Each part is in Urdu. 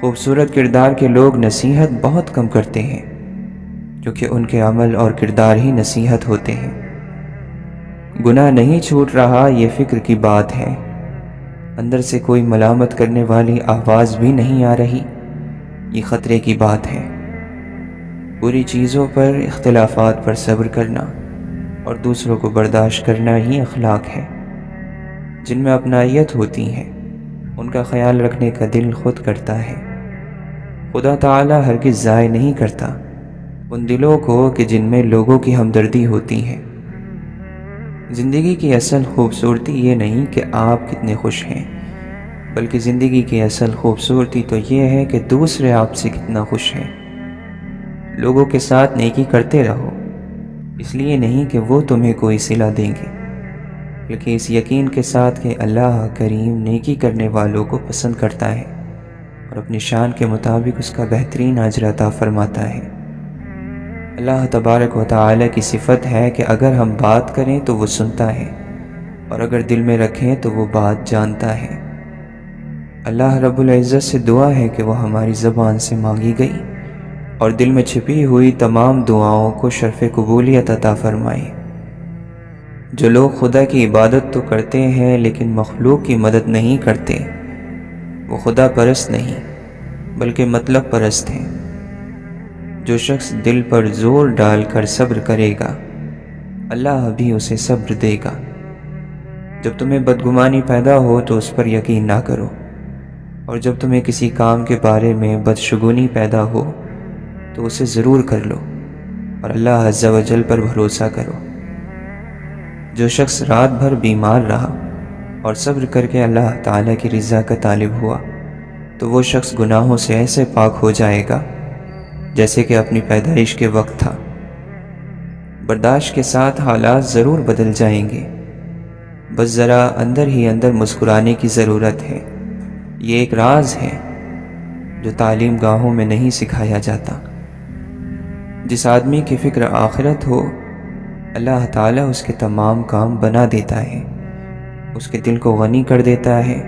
خوبصورت کردار کے لوگ نصیحت بہت کم کرتے ہیں، کیونکہ ان کے عمل اور کردار ہی نصیحت ہوتے ہیں۔ گناہ نہیں چھوٹ رہا یہ فکر کی بات ہے، اندر سے کوئی ملامت کرنے والی آواز بھی نہیں آ رہی، یہ خطرے کی بات ہے۔ بری چیزوں پر، اختلافات پر صبر کرنا اور دوسروں کو برداشت کرنا ہی اخلاق ہے۔ جن میں اپنائیت ہوتی ہے ان کا خیال رکھنے کا دل خود کرتا ہے۔ خدا تعالی ہرگز ضائع نہیں کرتا ان دلوں کو کہ جن میں لوگوں کی ہمدردی ہوتی ہے۔ زندگی کی اصل خوبصورتی یہ نہیں کہ آپ کتنے خوش ہیں، بلکہ زندگی کی اصل خوبصورتی تو یہ ہے کہ دوسرے آپ سے کتنا خوش ہیں۔ لوگوں کے ساتھ نیکی کرتے رہو، اس لیے نہیں کہ وہ تمہیں کوئی صلہ دیں گے، بلکہ اس یقین کے ساتھ کہ اللہ کریم نیکی کرنے والوں کو پسند کرتا ہے اور اپنی شان کے مطابق اس کا بہترین اجر عطا فرماتا ہے۔ اللہ تبارک و تعالی کی صفت ہے کہ اگر ہم بات کریں تو وہ سنتا ہے، اور اگر دل میں رکھیں تو وہ بات جانتا ہے۔ اللہ رب العزت سے دعا ہے کہ وہ ہماری زبان سے مانگی گئی اور دل میں چھپی ہوئی تمام دعاؤں کو شرف قبولیت عطا فرمائے۔ جو لوگ خدا کی عبادت تو کرتے ہیں لیکن مخلوق کی مدد نہیں کرتے، وہ خدا پرست نہیں بلکہ مطلب پرست ہیں۔ جو شخص دل پر زور ڈال کر صبر کرے گا، اللہ بھی اسے صبر دے گا۔ جب تمہیں بدگمانی پیدا ہو تو اس پر یقین نہ کرو، اور جب تمہیں کسی کام کے بارے میں بدشگونی پیدا ہو تو اسے ضرور کر لو، اور اللہ عز و جل پر بھروسہ کرو۔ جو شخص رات بھر بیمار رہا اور صبر کر کے اللہ تعالیٰ کی رضا کا طالب ہوا تو وہ شخص گناہوں سے ایسے پاک ہو جائے گا جیسے کہ اپنی پیدائش کے وقت تھا۔ برداشت کے ساتھ حالات ضرور بدل جائیں گے، بس ذرا اندر ہی اندر مسکرانے کی ضرورت ہے۔ یہ ایک راز ہے جو تعلیم گاہوں میں نہیں سکھایا جاتا۔ جس آدمی کی فکر آخرت ہو، اللہ تعالیٰ اس کے تمام کام بنا دیتا ہے، اس کے دل کو غنی کر دیتا ہے،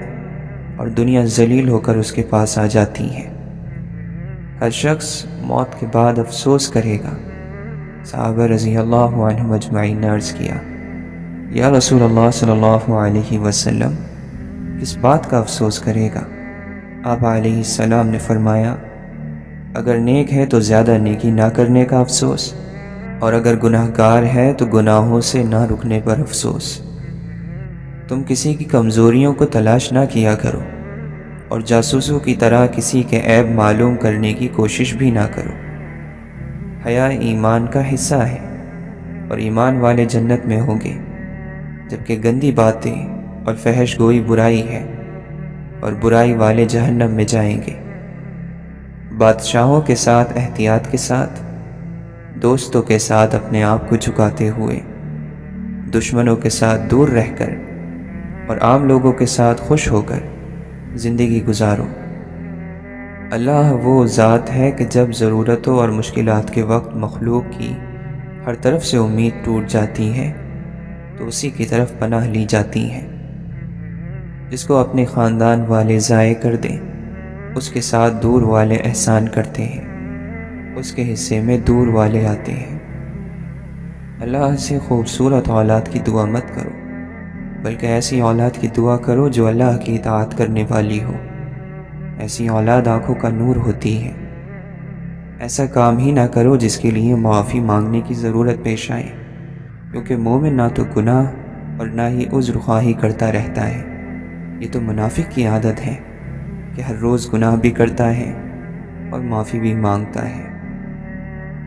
اور دنیا ذلیل ہو کر اس کے پاس آ جاتی ہے۔ ہر شخص موت کے بعد افسوس کرے گا۔ صحابہ رضی اللہ عنہم اجمعین نے عرض کیا، یا رسول اللہ صلی اللہ علیہ وسلم، کس بات کا افسوس کرے گا؟ آپ علیہ السلام نے فرمایا، اگر نیک ہے تو زیادہ نیکی نہ کرنے کا افسوس، اور اگر گناہ گار ہے تو گناہوں سے نہ رکنے پر افسوس۔ تم کسی کی کمزوریوں کو تلاش نہ کیا کرو، اور جاسوسوں کی طرح کسی کے عیب معلوم کرنے کی کوشش بھی نہ کرو۔ حیا ایمان کا حصہ ہے، اور ایمان والے جنت میں ہوں گے، جبکہ گندی باتیں اور فحش گوئی برائی ہے، اور برائی والے جہنم میں جائیں گے۔ بادشاہوں کے ساتھ احتیاط کے ساتھ، دوستوں کے ساتھ اپنے آپ کو جھکاتے ہوئے، دشمنوں کے ساتھ دور رہ کر، اور عام لوگوں کے ساتھ خوش ہو کر زندگی گزارو۔ اللہ وہ ذات ہے کہ جب ضرورتوں اور مشکلات کے وقت مخلوق کی ہر طرف سے امید ٹوٹ جاتی ہے تو اسی کی طرف پناہ لی جاتی ہے۔ جس کو اپنے خاندان والے ضائع کر دیں، اس کے ساتھ دور والے احسان کرتے ہیں، اس کے حصے میں دور والے آتے ہیں۔ اللہ سے خوبصورت اولاد کی دعا مت کرو، بلکہ ایسی اولاد کی دعا کرو جو اللہ کی اطاعت کرنے والی ہو۔ ایسی اولاد آنکھوں کا نور ہوتی ہے۔ ایسا کام ہی نہ کرو جس کے لیے معافی مانگنے کی ضرورت پیش آئے، کیونکہ مومن نہ تو گناہ اور نہ ہی عذر خواہی کرتا رہتا ہے۔ یہ تو منافق کی عادت ہے کہ ہر روز گناہ بھی کرتا ہے اور معافی بھی مانگتا ہے۔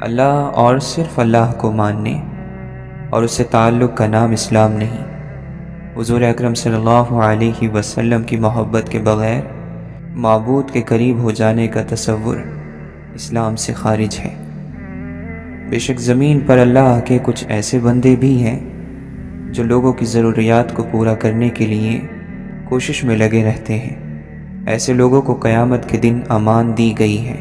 اللہ اور صرف اللہ کو ماننے اور اس سے تعلق کا نام اسلام نہیں۔ حضور اکرم صلی اللہ علیہ وسلم کی محبت کے بغیر معبود کے قریب ہو جانے کا تصور اسلام سے خارج ہے۔ بے شک زمین پر اللہ کے کچھ ایسے بندے بھی ہیں جو لوگوں کی ضروریات کو پورا کرنے کے لیے کوشش میں لگے رہتے ہیں۔ ایسے لوگوں کو قیامت کے دن امان دی گئی ہے۔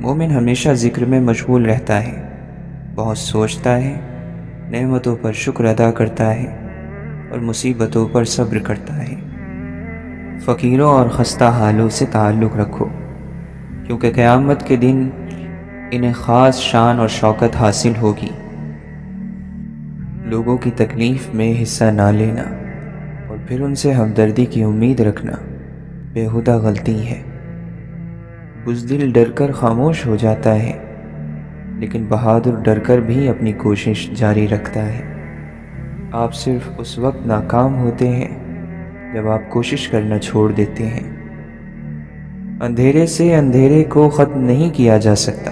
مومن ہمیشہ ذکر میں مشغول رہتا ہے، بہت سوچتا ہے، نعمتوں پر شکر ادا کرتا ہے اور مصیبتوں پر صبر کرتا ہے۔ فقیروں اور خستہ حالوں سے تعلق رکھو، کیونکہ قیامت کے دن انہیں خاص شان اور شوکت حاصل ہوگی۔ لوگوں کی تکلیف میں حصہ نہ لینا اور پھر ان سے ہمدردی کی امید رکھنا بےہودہ غلطی ہے۔ بزدل ڈر کر خاموش ہو جاتا ہے، لیکن بہادر ڈر کر بھی اپنی کوشش جاری رکھتا ہے۔ آپ صرف اس وقت ناکام ہوتے ہیں جب آپ کوشش کرنا چھوڑ دیتے ہیں۔ اندھیرے سے اندھیرے کو ختم نہیں کیا جا سکتا،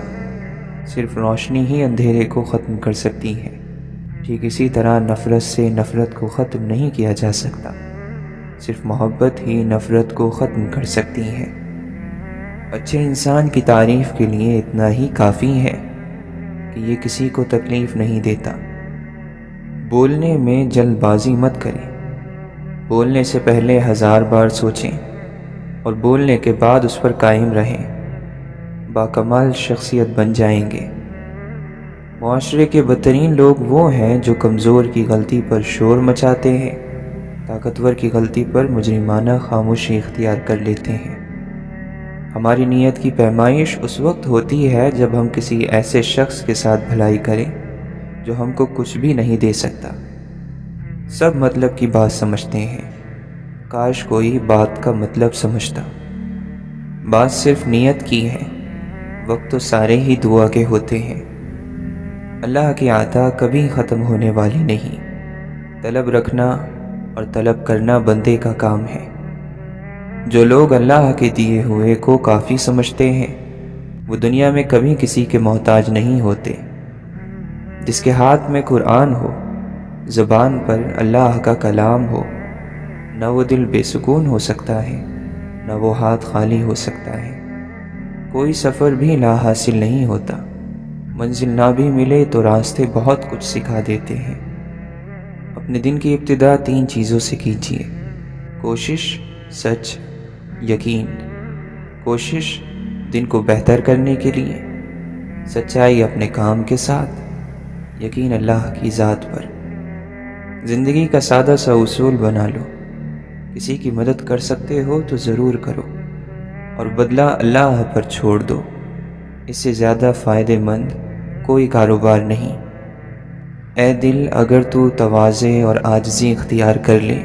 صرف روشنی ہی اندھیرے کو ختم کر سکتی ہے۔ ٹھیک اسی طرح نفرت سے نفرت کو ختم نہیں کیا جا سکتا، صرف محبت ہی نفرت کو ختم کر سکتی ہے۔ اچھے انسان کی تعریف کے لیے اتنا ہی کافی ہے کہ یہ کسی کو تکلیف نہیں دیتا۔ بولنے میں جلد بازی مت کریں، بولنے سے پہلے 1000 بار سوچیں اور بولنے کے بعد اس پر قائم رہیں۔ باکمال شخصیت بن جائیں گے۔ معاشرے کے بدترین لوگ وہ ہیں جو کمزور کی غلطی پر شور مچاتے ہیں، طاقتور کی غلطی پر مجرمانہ خاموشی اختیار کر لیتے ہیں۔ ہماری نیت کی پیمائش اس وقت ہوتی ہے جب ہم کسی ایسے شخص کے ساتھ بھلائی کریں جو ہم کو کچھ بھی نہیں دے سکتا۔ سب مطلب کی بات سمجھتے ہیں، کاش کوئی بات کا مطلب سمجھتا۔ بات صرف نیت کی ہے، وقت تو سارے ہی دعا کے ہوتے ہیں۔ اللہ کی عطا کبھی ختم ہونے والی نہیں۔ طلب رکھنا اور طلب کرنا بندے کا کام ہے۔ جو لوگ اللہ کے دیے ہوئے کو کافی سمجھتے ہیں وہ دنیا میں کبھی کسی کے محتاج نہیں ہوتے۔ جس کے ہاتھ میں قرآن ہو، زبان پر اللہ کا کلام ہو، نہ وہ دل بے سکون ہو سکتا ہے، نہ وہ ہاتھ خالی ہو سکتا ہے۔ کوئی سفر بھی لا حاصل نہیں ہوتا، منزل نہ بھی ملے تو راستے بہت کچھ سکھا دیتے ہیں۔ اپنے دن کی ابتدا 3 چیزوں سے کیجیے: کوشش، سچ، یقین۔ کوشش دن کو بہتر کرنے کے لیے، سچائی اپنے کام کے ساتھ، یقین اللہ کی ذات پر۔ زندگی کا سادہ سا اصول بنا لو: کسی کی مدد کر سکتے ہو تو ضرور کرو، اور بدلہ اللہ پر چھوڑ دو۔ اس سے زیادہ فائدہ مند کوئی کاروبار نہیں۔ اے دل، اگر تو تواضع اور عاجزی اختیار کر لے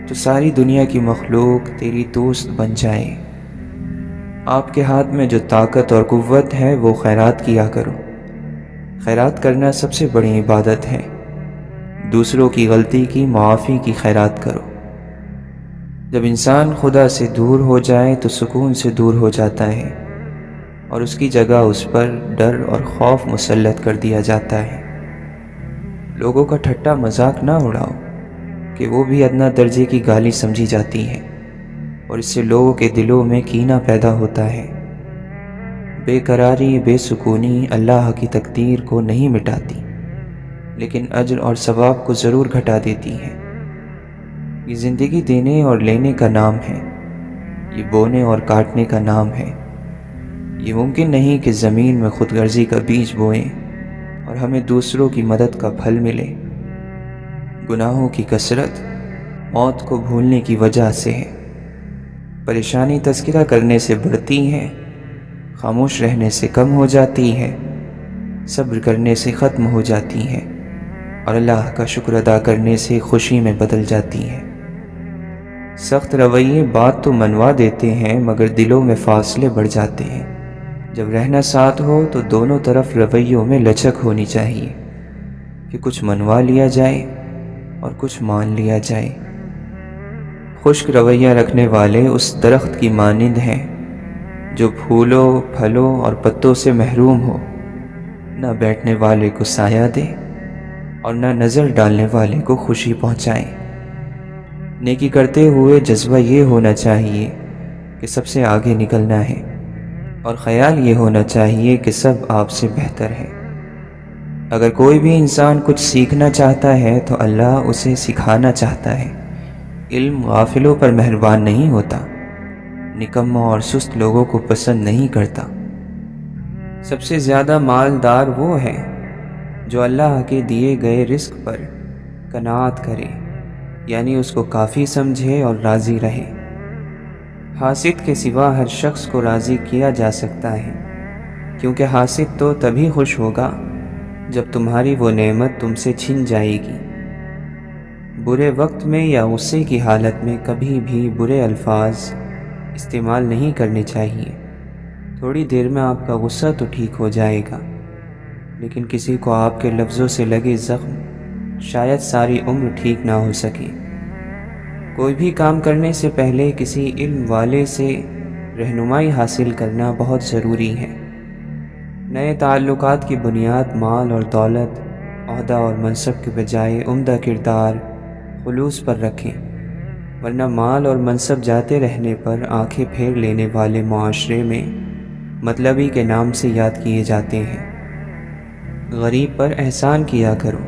تو ساری دنیا کی مخلوق تیری دوست بن جائے۔ آپ کے ہاتھ میں جو طاقت اور قوت ہے وہ خیرات کیا کرو۔ خیرات کرنا سب سے بڑی عبادت ہے۔ دوسروں کی غلطی کی معافی کی خیرات کرو۔ جب انسان خدا سے دور ہو جائے تو سکون سے دور ہو جاتا ہے، اور اس کی جگہ اس پر ڈر اور خوف مسلط کر دیا جاتا ہے۔ لوگوں کا ٹھٹا مذاق نہ اڑاؤ کہ وہ بھی ادنیٰ درجے کی گالی سمجھی جاتی ہے، اور اس سے لوگوں کے دلوں میں کینہ پیدا ہوتا ہے۔ بے قراری، بے سکونی اللہ کی تقدیر کو نہیں مٹاتی، لیکن اجر اور ثواب کو ضرور گھٹا دیتی ہے۔ یہ زندگی دینے اور لینے کا نام ہے، یہ بونے اور کاٹنے کا نام ہے۔ یہ ممکن نہیں کہ زمین میں خود غرضی کا بیج بوئیں اور ہمیں دوسروں کی مدد کا پھل ملے۔ گناہوں کی کثرت موت کو بھولنے کی وجہ سے ہے۔ پریشانی تذکرہ کرنے سے بڑھتی ہے، خاموش رہنے سے کم ہو جاتی ہے، صبر کرنے سے ختم ہو جاتی ہے، اور اللہ کا شکر ادا کرنے سے خوشی میں بدل جاتی ہے۔ سخت رویے بات تو منوا دیتے ہیں مگر دلوں میں فاصلے بڑھ جاتے ہیں۔ جب رہنا ساتھ ہو تو دونوں طرف رویوں میں لچک ہونی چاہیے کہ کچھ منوا لیا جائے اور کچھ مان لیا جائے۔ خشک رویہ رکھنے والے اس درخت کی مانند ہیں جو پھولوں، پھلوں اور پتوں سے محروم ہو، نہ بیٹھنے والے کو سایہ دے اور نہ نظر ڈالنے والے کو خوشی پہنچائے۔ نیکی کرتے ہوئے جذبہ یہ ہونا چاہیے کہ سب سے آگے نکلنا ہے، اور خیال یہ ہونا چاہیے کہ سب آپ سے بہتر ہے۔ اگر کوئی بھی انسان کچھ سیکھنا چاہتا ہے تو اللہ اسے سکھانا چاہتا ہے۔ علم غافلوں پر مہربان نہیں ہوتا، نکموں اور سست لوگوں کو پسند نہیں کرتا۔ سب سے زیادہ مالدار وہ ہے جو اللہ کے دیے گئے رزق پر قناعت کرے، یعنی اس کو کافی سمجھے اور راضی رہے۔ حاسد کے سوا ہر شخص کو راضی کیا جا سکتا ہے، کیونکہ حاسد تو تبھی خوش ہوگا جب تمہاری وہ نعمت تم سے چھن جائے گی۔ برے وقت میں یا غصے کی حالت میں کبھی بھی برے الفاظ استعمال نہیں کرنے چاہیے۔ تھوڑی دیر میں آپ کا غصہ تو ٹھیک ہو جائے گا، لیکن کسی کو آپ کے لفظوں سے لگے زخم شاید ساری عمر ٹھیک نہ ہو سکے۔ کوئی بھی کام کرنے سے پہلے کسی علم والے سے رہنمائی حاصل کرنا بہت ضروری ہے۔ نئے تعلقات کی بنیاد مال اور دولت، عہدہ اور منصب کے بجائے عمدہ کردار، خلوص پر رکھیں، ورنہ مال اور منصب جاتے رہنے پر آنکھیں پھیر لینے والے معاشرے میں مطلبی کے نام سے یاد کیے جاتے ہیں۔ غریب پر احسان کیا کرو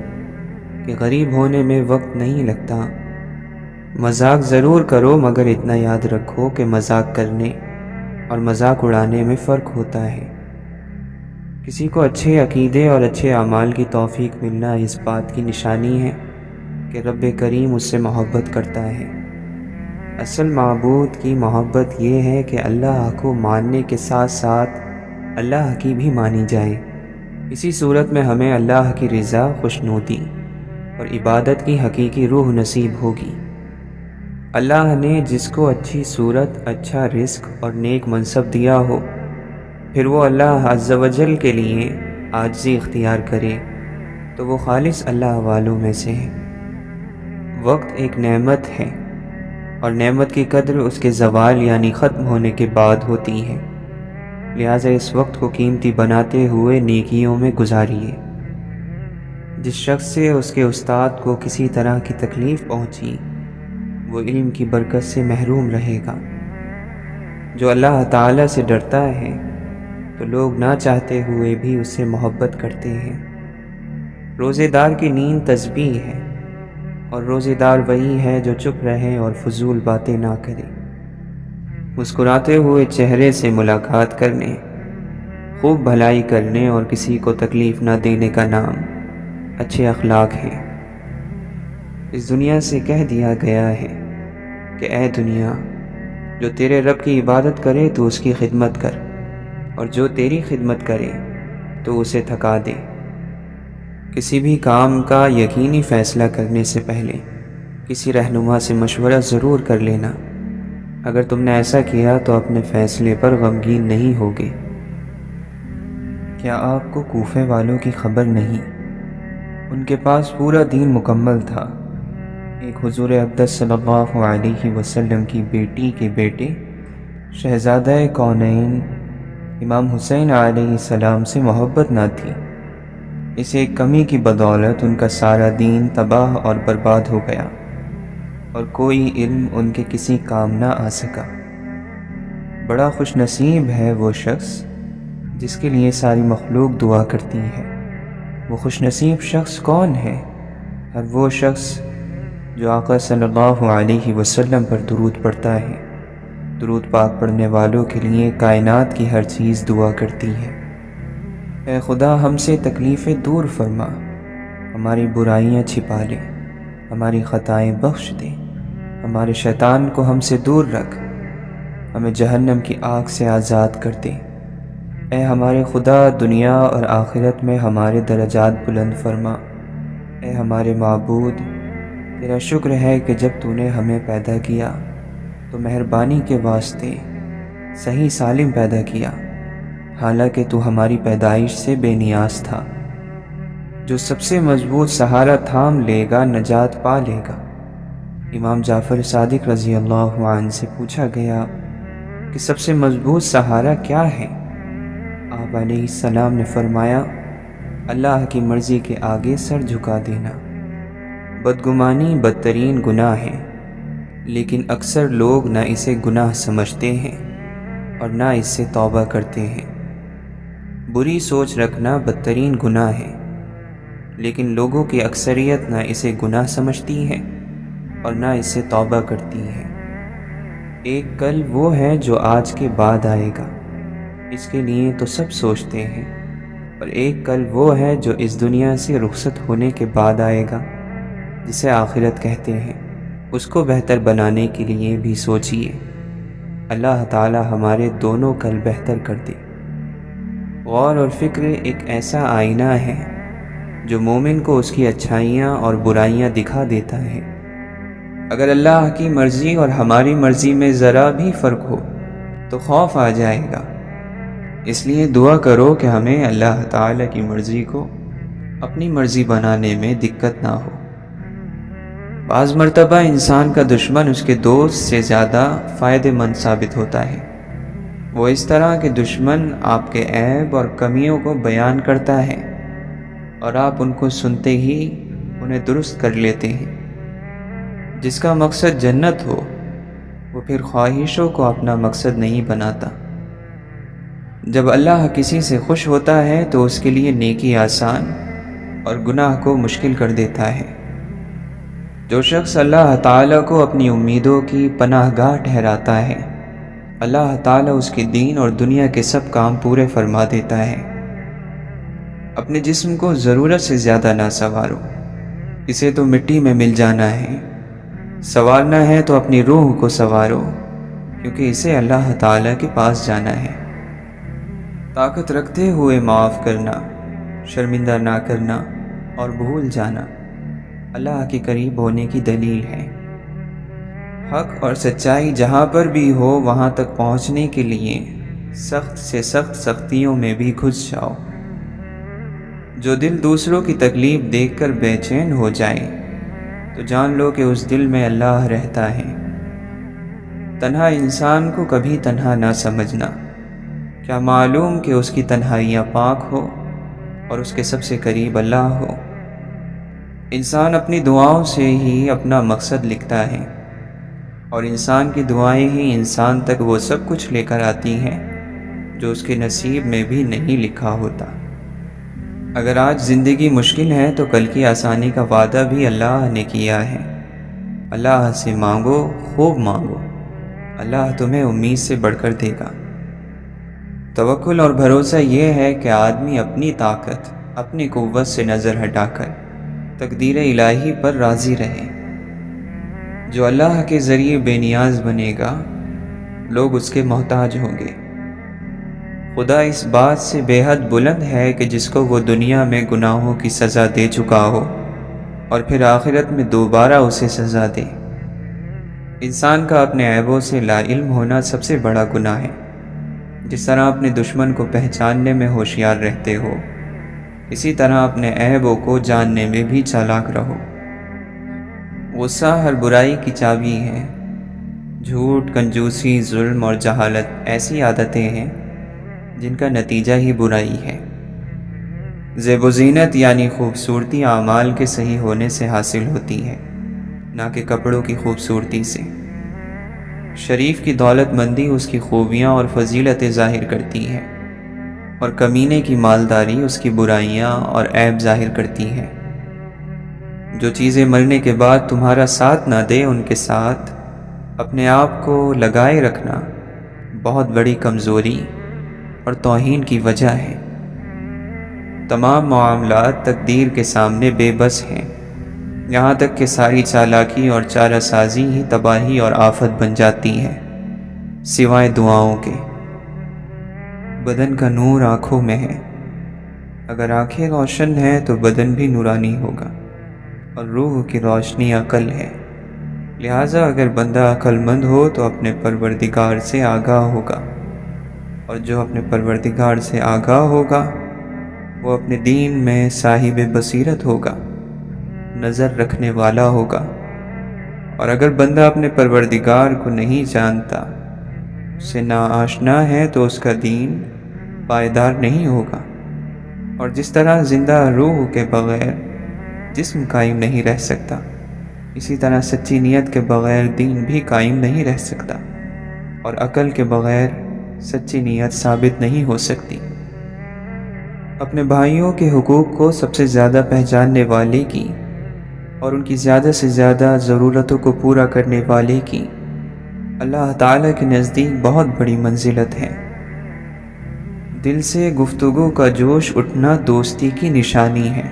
کہ غریب ہونے میں وقت نہیں لگتا۔ مذاق ضرور کرو، مگر اتنا یاد رکھو کہ مذاق کرنے اور مذاق اڑانے میں فرق ہوتا ہے۔ کسی کو اچھے عقیدے اور اچھے اعمال کی توفیق ملنا اس بات کی نشانی ہے کہ رب کریم اس سے محبت کرتا ہے۔ اصل معبود کی محبت یہ ہے کہ اللہ کو ماننے کے ساتھ ساتھ اللہ کی بھی مانی جائے۔ اسی صورت میں ہمیں اللہ کی رضا، خوشنودی اور عبادت کی حقیقی روح نصیب ہوگی۔ اللہ نے جس کو اچھی صورت، اچھا رزق اور نیک منصب دیا ہو، پھر وہ اللہ عز و جل کے لیے عاجزی اختیار کرے تو وہ خالص اللہ والوں میں سے ہے۔ وقت ایک نعمت ہے، اور نعمت کی قدر اس کے زوال یعنی ختم ہونے کے بعد ہوتی ہے۔ لہٰذا اس وقت کو قیمتی بناتے ہوئے نیکیوں میں گزاریے۔ جس شخص سے اس کے استاد کو کسی طرح کی تکلیف پہنچی، وہ علم کی برکت سے محروم رہے گا۔ جو اللہ تعالیٰ سے ڈرتا ہے تو لوگ نہ چاہتے ہوئے بھی اس سے محبت کرتے ہیں۔ روزے دار کی نیند تسبیح ہے، اور روزے دار وہی ہے جو چپ رہے اور فضول باتیں نہ کرے۔ مسکراتے ہوئے چہرے سے ملاقات کرنے، خوب بھلائی کرنے اور کسی کو تکلیف نہ دینے کا نام اچھے اخلاق ہیں۔ اس دنیا سے کہہ دیا گیا ہے کہ اے دنیا، جو تیرے رب کی عبادت کرے تو اس کی خدمت کر، اور جو تیری خدمت کرے تو اسے تھکا دے۔ کسی بھی کام کا یقینی فیصلہ کرنے سے پہلے کسی رہنما سے مشورہ ضرور کر لینا۔ اگر تم نے ایسا کیا تو اپنے فیصلے پر غمگین نہیں ہوگے۔ کیا آپ کو کوفے والوں کی خبر نہیں؟ ان کے پاس پورا دین مکمل تھا۔ ایک حضور اقدس صلی اللہ علیہ وسلم کی بیٹی کے بیٹے شہزادہ کونین امام حسین علیہ السلام سے محبت نہ تھی۔ اس ایک کمی کی بدولت ان کا سارا دین تباہ اور برباد ہو گیا، اور کوئی علم ان کے کسی کام نہ آ سکا۔ بڑا خوش نصیب ہے وہ شخص جس کے لیے ساری مخلوق دعا کرتی ہے۔ وہ خوش نصیب شخص کون ہے؟ ہر وہ شخص جو آقا صلی اللہ علیہ وسلم پر درود پڑھتا ہے۔ درود پاک پڑھنے والوں کے لیے کائنات کی ہر چیز دعا کرتی ہے۔ اے خدا، ہم سے تکلیفیں دور فرما، ہماری برائیاں چھپا لے، ہماری خطائیں بخش دے، ہمارے شیطان کو ہم سے دور رکھ، ہمیں جہنم کی آگ سے آزاد کر دے۔ اے ہمارے خدا، دنیا اور آخرت میں ہمارے درجات بلند فرما۔ اے ہمارے معبود، تیرا شکر ہے کہ جب تو نے ہمیں پیدا کیا تو مہربانی کے واسطے صحیح سالم پیدا کیا، حالانکہ تو ہماری پیدائش سے بے نیاز تھا۔ جو سب سے مضبوط سہارا تھام لے گا نجات پا لے گا۔ امام جعفر صادق رضی اللہ عنہ سے پوچھا گیا کہ سب سے مضبوط سہارا کیا ہے؟ آپ علیہ السلام نے فرمایا، اللہ کی مرضی کے آگے سر جھکا دینا۔ بدگمانی بدترین گناہ ہے، لیکن اکثر لوگ نہ اسے گناہ سمجھتے ہیں اور نہ اس سے توبہ کرتے ہیں۔ بری سوچ رکھنا بدترین گناہ ہے، لیکن لوگوں کی اکثریت نہ اسے گناہ سمجھتی ہے اور نہ اس سے توبہ کرتی ہے۔ ایک کل وہ ہے جو آج کے بعد آئے گا، اس کے لیے تو سب سوچتے ہیں، اور ایک کل وہ ہے جو اس دنیا سے رخصت ہونے کے بعد آئے گا، جسے آخرت کہتے ہیں۔ اس کو بہتر بنانے کے لیے بھی سوچیے۔ اللہ تعالی ہمارے دونوں کل بہتر کر دے۔ غور اور فکر ایک ایسا آئینہ ہے جو مومن کو اس کی اچھائیاں اور برائیاں دکھا دیتا ہے۔ اگر اللہ کی مرضی اور ہماری مرضی میں ذرا بھی فرق ہو تو خوف آ جائے گا۔ اس لیے دعا کرو کہ ہمیں اللہ تعالی کی مرضی کو اپنی مرضی بنانے میں دقت نہ ہو۔ بعض مرتبہ انسان کا دشمن اس کے دوست سے زیادہ فائدہ مند ثابت ہوتا ہے۔ وہ اس طرح کہ دشمن آپ کے عیب اور کمیوں کو بیان کرتا ہے اور آپ ان کو سنتے ہی انہیں درست کر لیتے ہیں۔ جس کا مقصد جنت ہو وہ پھر خواہشوں کو اپنا مقصد نہیں بناتا۔ جب اللہ کسی سے خوش ہوتا ہے تو اس کے لیے نیکی آسان اور گناہ کو مشکل کر دیتا ہے۔ جو شخص اللہ تعالیٰ کو اپنی امیدوں کی پناہ گاہ ٹھہراتا ہے، اللہ تعالیٰ اس کے دین اور دنیا کے سب کام پورے فرما دیتا ہے۔ اپنے جسم کو ضرورت سے زیادہ نہ سنوارو، اسے تو مٹی میں مل جانا ہے۔ سنوارنا ہے تو اپنی روح کو سنوارو، کیونکہ اسے اللہ تعالیٰ کے پاس جانا ہے۔ طاقت رکھتے ہوئے معاف کرنا، شرمندہ نہ کرنا اور بھول جانا اللہ کے قریب ہونے کی دلیل ہے۔ حق اور سچائی جہاں پر بھی ہو وہاں تک پہنچنے کے لیے سخت سے سخت سختیوں میں بھی گھس جاؤ۔ جو دل دوسروں کی تکلیف دیکھ کر بے چین ہو جائے تو جان لو کہ اس دل میں اللہ رہتا ہے۔ تنہا انسان کو کبھی تنہا نہ سمجھنا، کیا معلوم کہ اس کی تنہائیاں پاک ہو اور اس کے سب سے قریب اللہ ہو۔ انسان اپنی دعاؤں سے ہی اپنا مقصد لکھتا ہے، اور انسان کی دعائیں ہی انسان تک وہ سب کچھ لے کر آتی ہیں جو اس کے نصیب میں بھی نہیں لکھا ہوتا۔ اگر آج زندگی مشکل ہے تو کل کی آسانی کا وعدہ بھی اللہ نے کیا ہے۔ اللہ سے مانگو، خوب مانگو، اللہ تمہیں امید سے بڑھ کر دے گا۔ توکل اور بھروسہ یہ ہے کہ آدمی اپنی طاقت، اپنی قوت سے نظر ہٹا کر تقدیر الہی پر راضی رہے۔ جو اللہ کے ذریعے بے نیاز بنے گا، لوگ اس کے محتاج ہوں گے۔ خدا اس بات سے بے حد بلند ہے کہ جس کو وہ دنیا میں گناہوں کی سزا دے چکا ہو اور پھر آخرت میں دوبارہ اسے سزا دے۔ انسان کا اپنے عیبوں سے لا علم ہونا سب سے بڑا گناہ ہے۔ جس طرح اپنے دشمن کو پہچاننے میں ہوشیار رہتے ہو، اسی طرح اپنے عیبوں کو جاننے میں بھی چالاک رہو۔ غصہ ہر برائی کی چابی ہے۔ جھوٹ، کنجوسی، ظلم اور جہالت ایسی عادتیں ہیں جن کا نتیجہ ہی برائی ہے۔ زیب و زینت یعنی خوبصورتی اعمال کے صحیح ہونے سے حاصل ہوتی ہے، نہ کہ کپڑوں کی خوبصورتی سے۔ شریف کی دولت مندی اس کی خوبیاں اور فضیلتیں ظاہر کرتی ہے، اور کمینے کی مالداری اس کی برائیاں اور عیب ظاہر کرتی ہے۔ جو چیزیں مرنے کے بعد تمہارا ساتھ نہ دے، ان کے ساتھ اپنے آپ کو لگائے رکھنا بہت بڑی کمزوری اور توہین کی وجہ ہے۔ تمام معاملات تقدیر کے سامنے بے بس ہیں، یہاں تک کہ ساری چالاکی اور چارہ سازی ہی تباہی اور آفت بن جاتی ہے، سوائے دعاؤں کے۔ بدن کا نور آنکھوں میں ہے، اگر آنکھیں روشن ہیں تو بدن بھی نورانی ہوگا، اور روح کی روشنی عقل ہے۔ لہٰذا اگر بندہ عقل مند ہو تو اپنے پروردگار سے آگاہ ہوگا، اور جو اپنے پروردگار سے آگاہ ہوگا وہ اپنے دین میں صاحب بصیرت ہوگا، نظر رکھنے والا ہوگا۔ اور اگر بندہ اپنے پروردگار کو نہیں جانتا، اس سے ناآشنا ہے، تو اس کا دین پائیدار نہیں ہوگا۔ اور جس طرح زندہ روح کے بغیر جسم قائم نہیں رہ سکتا، اسی طرح سچی نیت کے بغیر دین بھی قائم نہیں رہ سکتا، اور عقل کے بغیر سچی نیت ثابت نہیں ہو سکتی۔ اپنے بھائیوں کے حقوق کو سب سے زیادہ پہچاننے والے کی اور ان کی زیادہ سے زیادہ ضرورتوں کو پورا کرنے والے کی اللہ تعالیٰ کے نزدیک بہت بڑی منزلت ہے۔ دل سے گفتگو کا جوش اٹھنا دوستی کی نشانی ہے۔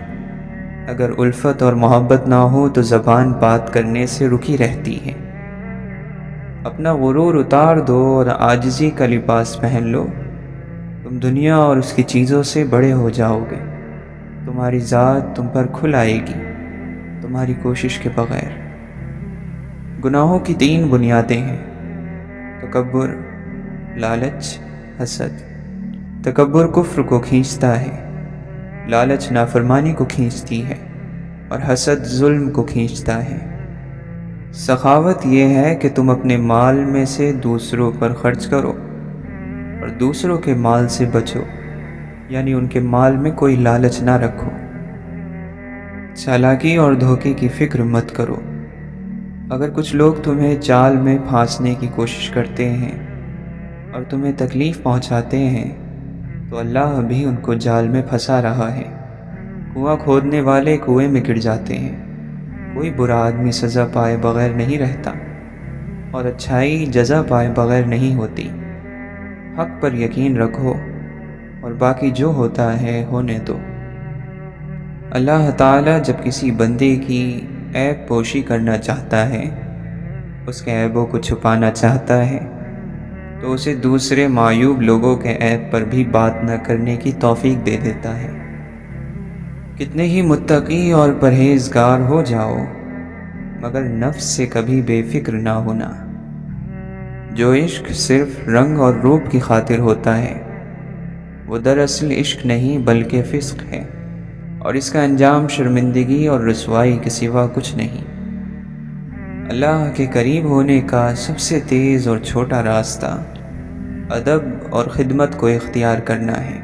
اگر الفت اور محبت نہ ہو تو زبان بات کرنے سے رکی رہتی ہے۔ اپنا غرور اتار دو اور عاجزی کا لباس پہن لو۔ تم دنیا اور اس کی چیزوں سے بڑے ہو جاؤ گے۔ تمہاری ذات تم پر کھل آئے گی تمہاری کوشش کے بغیر۔ گناہوں کی 3 بنیادیں ہیں: تکبر، لالچ، حسد۔ تکبر کفر کو کھینچتا ہے، لالچ نافرمانی کو کھینچتی ہے، اور حسد ظلم کو کھینچتا ہے۔ سخاوت یہ ہے کہ تم اپنے مال میں سے دوسروں پر خرچ کرو اور دوسروں کے مال سے بچو، یعنی ان کے مال میں کوئی لالچ نہ رکھو۔ چالاکی اور دھوکے کی فکر مت کرو۔ اگر کچھ لوگ تمہیں جال میں پھانسنے کی کوشش کرتے ہیں اور تمہیں تکلیف پہنچاتے ہیں تو اللہ بھی ان کو جال میں پھنسا رہا ہے۔ کنواں کھودنے والے کنویں میں گر جاتے ہیں۔ کوئی برا آدمی سزا پائے بغیر نہیں رہتا اور اچھائی جزا پائے بغیر نہیں ہوتی۔ حق پر یقین رکھو اور باقی جو ہوتا ہے ہونے دو۔ اللہ تعالیٰ جب کسی بندے کی عیب پوشی کرنا چاہتا ہے، اس کے عیبوں کو چھپانا چاہتا ہے، تو اسے دوسرے معیوب لوگوں کے عیب پر بھی بات نہ کرنے کی توفیق دے دیتا ہے۔ کتنے ہی متقی اور پرہیزگار ہو جاؤ مگر نفس سے کبھی بے فکر نہ ہونا۔ جو عشق صرف رنگ اور روپ کی خاطر ہوتا ہے وہ دراصل عشق نہیں بلکہ فسق ہے، اور اس کا انجام شرمندگی اور رسوائی کے سوا کچھ نہیں۔ اللہ کے قریب ہونے کا سب سے تیز اور چھوٹا راستہ ادب اور خدمت کو اختیار کرنا ہے۔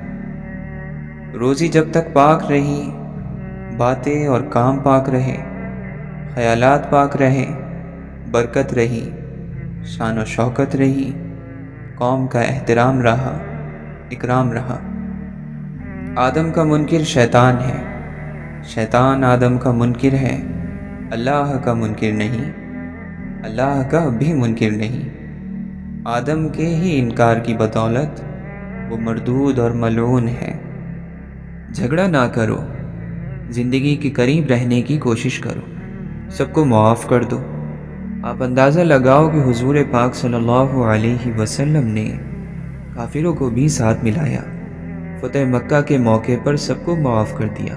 روزی جب تک پاک رہی، باتیں اور کام پاک رہے، خیالات پاک رہے، برکت رہی، شان و شوکت رہی، قوم کا احترام رہا، اکرام رہا۔ آدم کا منکر شیطان ہے، شیطان آدم کا منکر ہے، اللہ کا منکر نہیں، اللہ کا بھی منکر نہیں۔ آدم کے ہی انکار کی بدولت وہ مردود اور ملعون ہے۔ جھگڑا نہ کرو، زندگی کے قریب رہنے کی کوشش کرو، سب کو معاف کر دو۔ آپ اندازہ لگاؤ کہ حضور پاک صلی اللہ علیہ وسلم نے کافروں کو بھی ساتھ ملایا۔ فتح مکہ کے موقع پر سب کو معاف کر دیا۔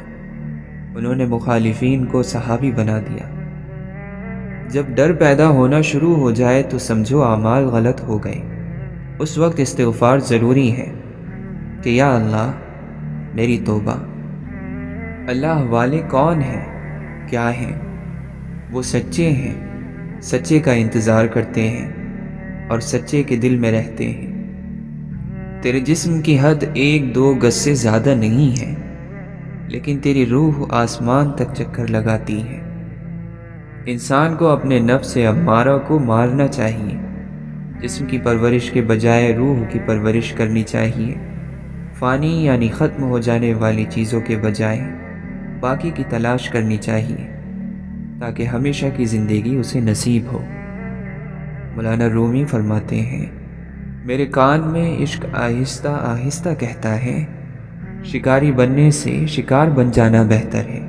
انہوں نے مخالفین کو صحابی بنا دیا۔ جب ڈر پیدا ہونا شروع ہو جائے تو سمجھو اعمال غلط ہو گئے۔ اس وقت استغفار ضروری ہے کہ یا اللہ میری توبہ۔ اللہ والے کون ہیں؟ کیا ہیں؟ وہ سچے ہیں، سچے کا انتظار کرتے ہیں اور سچے کے دل میں رہتے ہیں۔ تیرے جسم کی حد 1-2 گز سے زیادہ نہیں ہے، لیکن تیری روح آسمان تک چکر لگاتی ہے۔ انسان کو اپنے نفس امارہ کو مارنا چاہیے۔ جسم کی پرورش کے بجائے روح کی پرورش کرنی چاہیے۔ فانی یعنی ختم ہو جانے والی چیزوں کے بجائے باقی کی تلاش کرنی چاہیے تاکہ ہمیشہ کی زندگی اسے نصیب ہو۔ مولانا رومی فرماتے ہیں، میرے کان میں عشق آہستہ آہستہ کہتا ہے، شکاری بننے سے شکار بن جانا بہتر ہے۔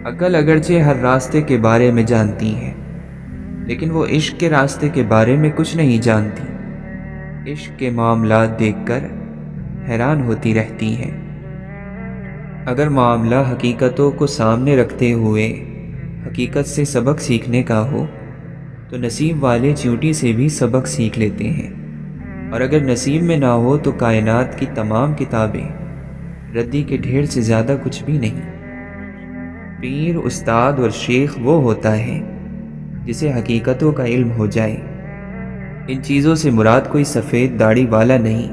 عقل اگرچہ ہر راستے کے بارے میں جانتی ہے، لیکن وہ عشق کے راستے کے بارے میں کچھ نہیں جانتی۔ عشق کے معاملات دیکھ کر حیران ہوتی رہتی ہے۔ اگر معاملہ حقیقتوں کو سامنے رکھتے ہوئے حقیقت سے سبق سیکھنے کا ہو تو نصیب والے چیونٹی سے بھی سبق سیکھ لیتے ہیں، اور اگر نصیب میں نہ ہو تو کائنات کی تمام کتابیں ردی کے ڈھیر سے زیادہ کچھ بھی نہیں۔ پیر، استاد اور شیخ وہ ہوتا ہے جسے حقیقتوں کا علم ہو جائے۔ ان چیزوں سے مراد کوئی سفید داڑھی والا نہیں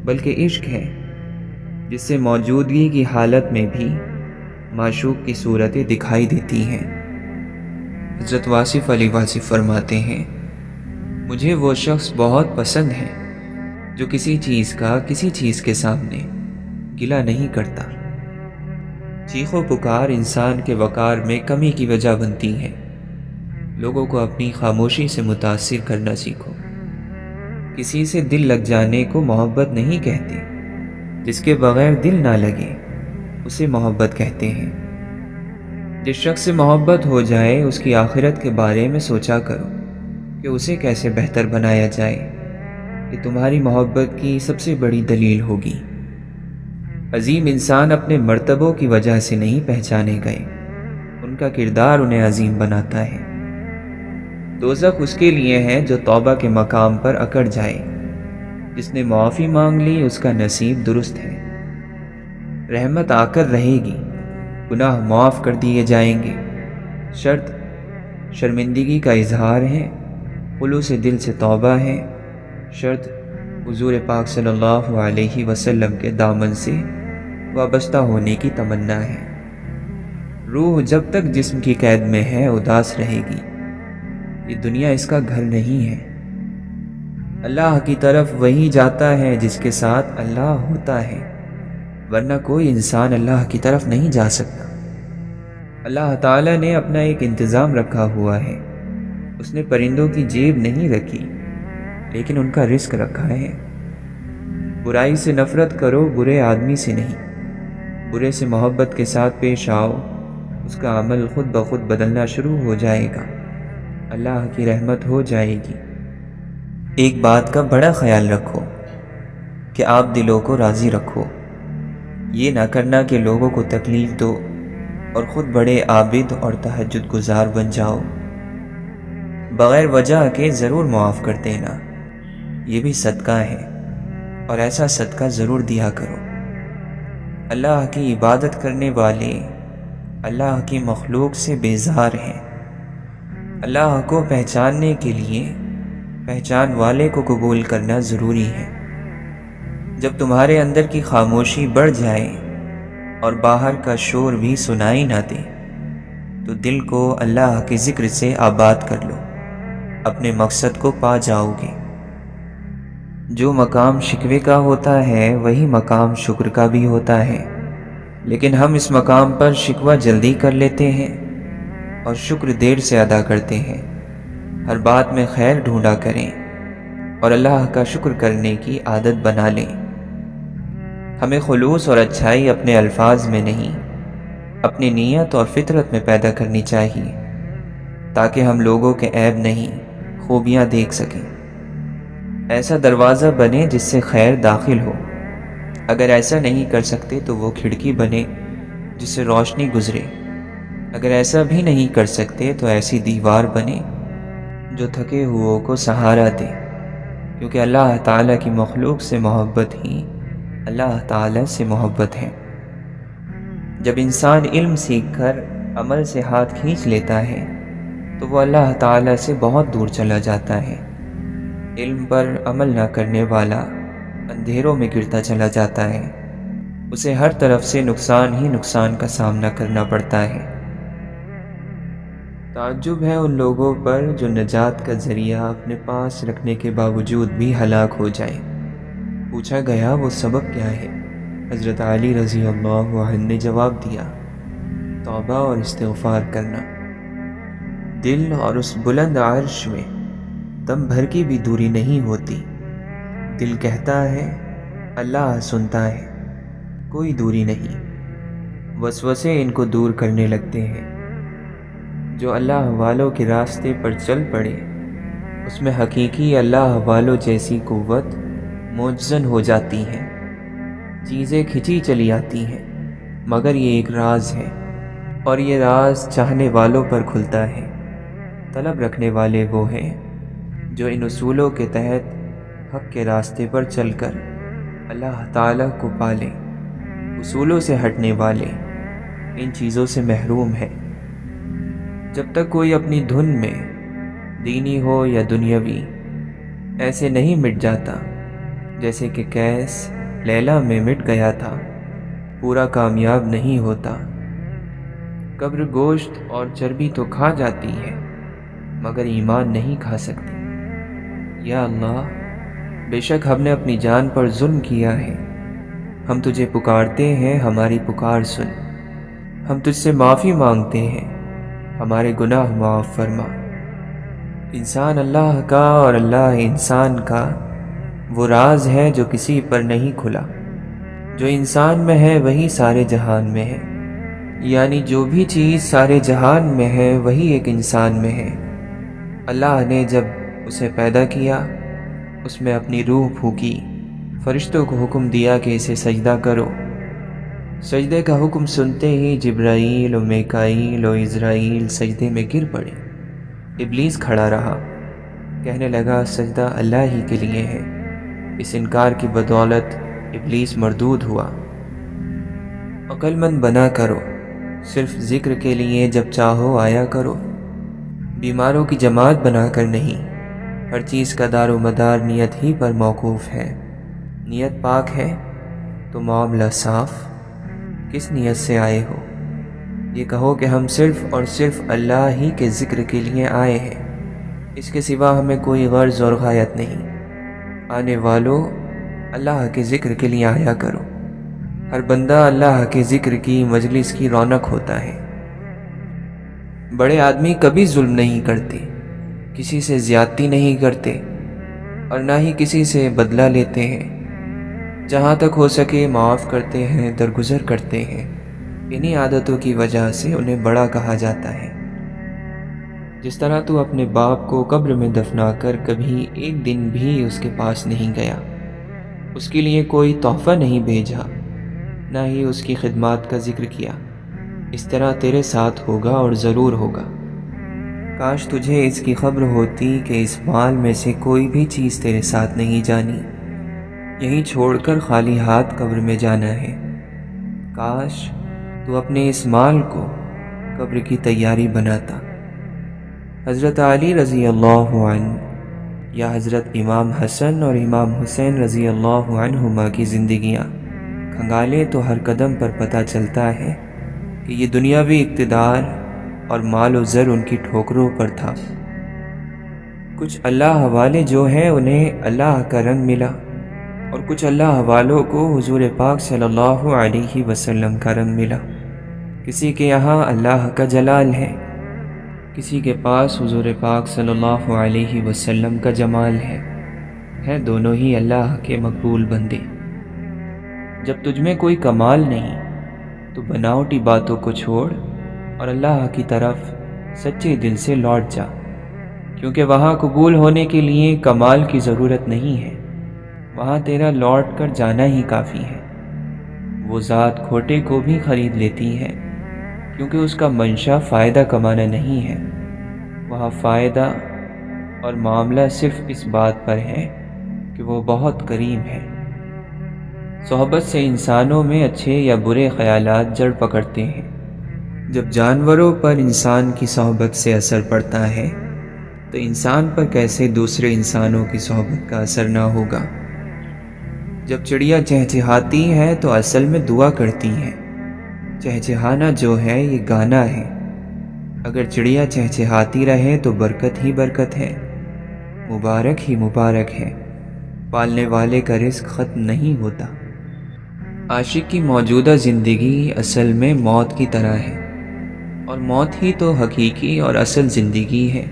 بلکہ عشق ہے، جس سے موجودگی کی حالت میں بھی معشوق کی صورتیں دکھائی دیتی ہیں۔ حضرت واصف علی واصف فرماتے ہیں، مجھے وہ شخص بہت پسند ہے جو کسی چیز کا کسی چیز کے سامنے گلہ نہیں کرتا۔ چیخ و پکار انسان کے وقار میں کمی کی وجہ بنتی ہے۔ لوگوں کو اپنی خاموشی سے متاثر کرنا سیکھو۔ کسی سے دل لگ جانے کو محبت نہیں کہتے، جس کے بغیر دل نہ لگے اسے محبت کہتے ہیں۔ جس شخص سے محبت ہو جائے اس کی آخرت کے بارے میں سوچا کرو۔ کہ اسے کیسے بہتر بنایا جائے، یہ تمہاری محبت کی سب سے بڑی دلیل ہوگی۔ عظیم انسان اپنے مرتبوں کی وجہ سے نہیں پہچانے گئے، ان کا کردار انہیں عظیم بناتا ہے۔ دوزخ اس کے لیے ہے جو توبہ کے مقام پر اکڑ جائے، جس نے معافی مانگ لی اس کا نصیب درست ہے۔ رحمت آ کر رہے گی، گناہ معاف کر دیے جائیں گے، شرط شرمندگی کا اظہار ہے، خلوص دل سے توبہ ہے، شرط حضور پاک صلی اللہ علیہ وسلم کے دامن سے وابستہ ہونے کی تمنا ہے۔ روح جب تک جسم کی قید میں ہے اداس رہے گی، یہ دنیا اس کا گھر نہیں ہے۔ اللہ کی طرف وہی جاتا ہے جس کے ساتھ اللہ ہوتا ہے، ورنہ کوئی انسان اللہ کی طرف نہیں جا سکتا۔ اللہ تعالیٰ نے اپنا ایک انتظام رکھا ہوا ہے، اس نے پرندوں کی جیب نہیں رکھی لیکن ان کا رزق رکھا ہے۔ برائی سے نفرت کرو، برے آدمی سے نہیں، برے سے محبت کے ساتھ پیش آؤ، اس کا عمل خود بخود بدلنا شروع ہو جائے گا، اللہ کی رحمت ہو جائے گی۔ ایک بات کا بڑا خیال رکھو کہ آپ دلوں کو راضی رکھو، یہ نہ کرنا کہ لوگوں کو تکلیف دو اور خود بڑے عابد اور تہجد گزار بن جاؤ۔ بغیر وجہ کے ضرور معاف کر دینا، یہ بھی صدقہ ہے، اور ایسا صدقہ ضرور دیا کرو۔ اللہ کی عبادت کرنے والے اللہ کی مخلوق سے بیزار ہیں۔ اللہ کو پہچاننے کے لیے پہچان والے کو قبول کرنا ضروری ہے۔ جب تمہارے اندر کی خاموشی بڑھ جائے اور باہر کا شور بھی سنائی نہ دے تو دل کو اللہ کے ذکر سے آباد کر لو، اپنے مقصد کو پا جاؤ گے۔ جو مقام شکوے کا ہوتا ہے وہی مقام شکر کا بھی ہوتا ہے، لیکن ہم اس مقام پر شکوہ جلدی کر لیتے ہیں اور شکر دیر سے ادا کرتے ہیں۔ ہر بات میں خیر ڈھونڈا کریں اور اللہ کا شکر کرنے کی عادت بنا لیں۔ ہمیں خلوص اور اچھائی اپنے الفاظ میں نہیں، اپنی نیت اور فطرت میں پیدا کرنی چاہیے، تاکہ ہم لوگوں کے عیب نہیں خوبیاں دیکھ سکیں۔ ایسا دروازہ بنے جس سے خیر داخل ہو، اگر ایسا نہیں کر سکتے تو وہ کھڑکی بنے جس سے روشنی گزرے، اگر ایسا بھی نہیں کر سکتے تو ایسی دیوار بنے جو تھکے ہوئوں کو سہارا دے، کیونکہ اللہ تعالیٰ کی مخلوق سے محبت ہی اللہ تعالیٰ سے محبت ہے۔ جب انسان علم سیکھ کر عمل سے ہاتھ کھینچ لیتا ہے تو وہ اللہ تعالیٰ سے بہت دور چلا جاتا ہے۔ علم پر عمل نہ کرنے والا اندھیروں میں گرتا چلا جاتا ہے، اسے ہر طرف سے نقصان ہی نقصان کا سامنا کرنا پڑتا ہے۔ تعجب ہے ان لوگوں پر جو نجات کا ذریعہ اپنے پاس رکھنے کے باوجود بھی ہلاک ہو جائیں۔ پوچھا گیا وہ سبب کیا ہے؟ حضرت علی رضی اللہ عنہ نے جواب دیا، توبہ اور استغفار کرنا۔ دل اور اس بلند عرش میں دم بھر کی بھی دوری نہیں ہوتی۔ دل کہتا ہے اللہ سنتا ہے، کوئی دوری نہیں۔ وسوسے ان کو دور کرنے لگتے ہیں۔ جو اللہ والوں کے راستے پر چل پڑے اس میں حقیقی اللہ والوں جیسی قوت معجزن ہو جاتی ہے، چیزیں کھچی چلی آتی ہیں، مگر یہ ایک راز ہے، اور یہ راز چاہنے والوں پر کھلتا ہے۔ طلب رکھنے والے وہ ہیں جو ان اصولوں کے تحت حق کے راستے پر چل کر اللہ تعالیٰ کو پالیں۔ اصولوں سے ہٹنے والے ان چیزوں سے محروم ہیں۔ جب تک کوئی اپنی دھن میں دینی ہو یا دنیاوی ایسے نہیں مٹ جاتا جیسے کہ قیس لیلا میں مٹ گیا تھا، پورا کامیاب نہیں ہوتا۔ قبر گوشت اور چربی تو کھا جاتی ہے مگر ایمان نہیں کھا سکتی۔ یا اللہ، بے شک ہم نے اپنی جان پر ظلم کیا ہے، ہم تجھے پکارتے ہیں، ہماری پکار سن۔ ہم تجھ سے معافی مانگتے ہیں، ہمارے گناہ معاف فرما۔ انسان اللہ کا اور اللہ انسان کا وہ راز ہے جو کسی پر نہیں کھلا۔ جو انسان میں ہے وہی سارے جہان میں ہے، یعنی جو بھی چیز سارے جہان میں ہے وہی ایک انسان میں ہے۔ اللہ نے جب اسے پیدا کیا، اس میں اپنی روح پھونکی، فرشتوں کو حکم دیا کہ اسے سجدہ کرو۔ سجدے کا حکم سنتے ہی جبرائیل و میکائیل و عزرائیل سجدے میں گر پڑے۔ ابلیس کھڑا رہا، کہنے لگا سجدہ اللہ ہی کے لیے ہے۔ اس انکار کی بدولت ابلیس مردود ہوا۔ عقل مند بنا کرو، صرف ذکر کے لیے جب چاہو آیا کرو، بیماروں کی جماعت بنا کر نہیں۔ ہر چیز کا دار و مدار نیت ہی پر موقوف ہے۔ نیت پاک ہے تو معاملہ صاف۔ کس نیت سے آئے ہو؟ یہ کہو کہ ہم صرف اور صرف اللہ ہی کے ذکر کے لیے آئے ہیں، اس کے سوا ہمیں کوئی غرض اور غایت نہیں۔ آنے والوں، اللہ کے ذکر کے لیے آیا کرو۔ ہر بندہ اللہ کے ذکر کی مجلس کی رونق ہوتا ہے۔ بڑے آدمی کبھی ظلم نہیں کرتے، کسی سے زیادتی نہیں کرتے اور نہ ہی کسی سے بدلہ لیتے ہیں۔ جہاں تک ہو سکے معاف کرتے ہیں، درگزر کرتے ہیں۔ انہی عادتوں کی وجہ سے انہیں بڑا کہا جاتا ہے۔ جس طرح تو اپنے باپ کو قبر میں دفنا کر کبھی ایک دن بھی اس کے پاس نہیں گیا، اس کے لیے کوئی تحفہ نہیں بھیجا، نہ ہی اس کی خدمات کا ذکر کیا، اس طرح تیرے ساتھ ہوگا اور ضرور ہوگا۔ کاش تجھے اس کی خبر ہوتی کہ اس مال میں سے کوئی بھی چیز تیرے ساتھ نہیں جانی، یہیں چھوڑ کر خالی ہاتھ قبر میں جانا ہے۔ کاش تو اپنے اس مال کو قبر کی تیاری بناتا۔ حضرت علی رضی اللہ عنہ یا حضرت امام حسن اور امام حسین رضی اللہ عنہما کی زندگیاں کھنگالے تو ہر قدم پر پتہ چلتا ہے کہ یہ دنیاوی اقتدار اور مال و زر ان کی ٹھوکروں پر تھا۔ کچھ اللہ حوالے جو ہیں انہیں اللہ کا رنگ ملا، اور کچھ اللہ حوالوں کو حضور پاک صلی اللہ علیہ وسلم کا رنگ ملا۔ کسی کے یہاں اللہ کا جلال ہے، کسی کے پاس حضور پاک صلی اللہ علیہ وسلم کا جمال ہے دونوں ہی اللہ کے مقبول بندے۔ جب تجھ میں کوئی کمال نہیں تو بناوٹی باتوں کو چھوڑ اور اللہ کی طرف سچے دل سے لوٹ جا، کیونکہ وہاں قبول ہونے کے لیے کمال کی ضرورت نہیں ہے، وہاں تیرا لوٹ کر جانا ہی کافی ہے۔ وہ ذات کھوٹے کو بھی خرید لیتی ہے، کیونکہ اس کا منشا فائدہ کمانا نہیں ہے، وہاں فائدہ اور معاملہ صرف اس بات پر ہے کہ وہ بہت قریب ہے۔ صحبت سے انسانوں میں اچھے یا برے خیالات جڑ پکڑتے ہیں۔ جب جانوروں پر انسان کی صحبت سے اثر پڑتا ہے تو انسان پر کیسے دوسرے انسانوں کی صحبت کا اثر نہ ہوگا۔ جب چڑیا چہچہاتی ہے تو اصل میں دعا کرتی ہے۔ چہچہانا جو ہے یہ گانا ہے۔ اگر چڑیا چہچہاتی رہے تو برکت ہی برکت ہے، مبارک ہی مبارک ہے۔ پالنے والے کا رزق ختم نہیں ہوتا۔ عاشق کی موجودہ زندگی اصل میں موت کی طرح ہے، اور موت ہی تو حقیقی اور اصل زندگی ہے۔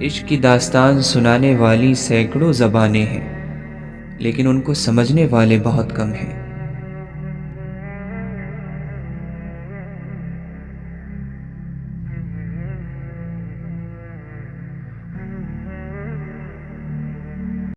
عشق کی داستان سنانے والی سینکڑوں زبانیں ہیں، لیکن ان کو سمجھنے والے بہت کم ہیں۔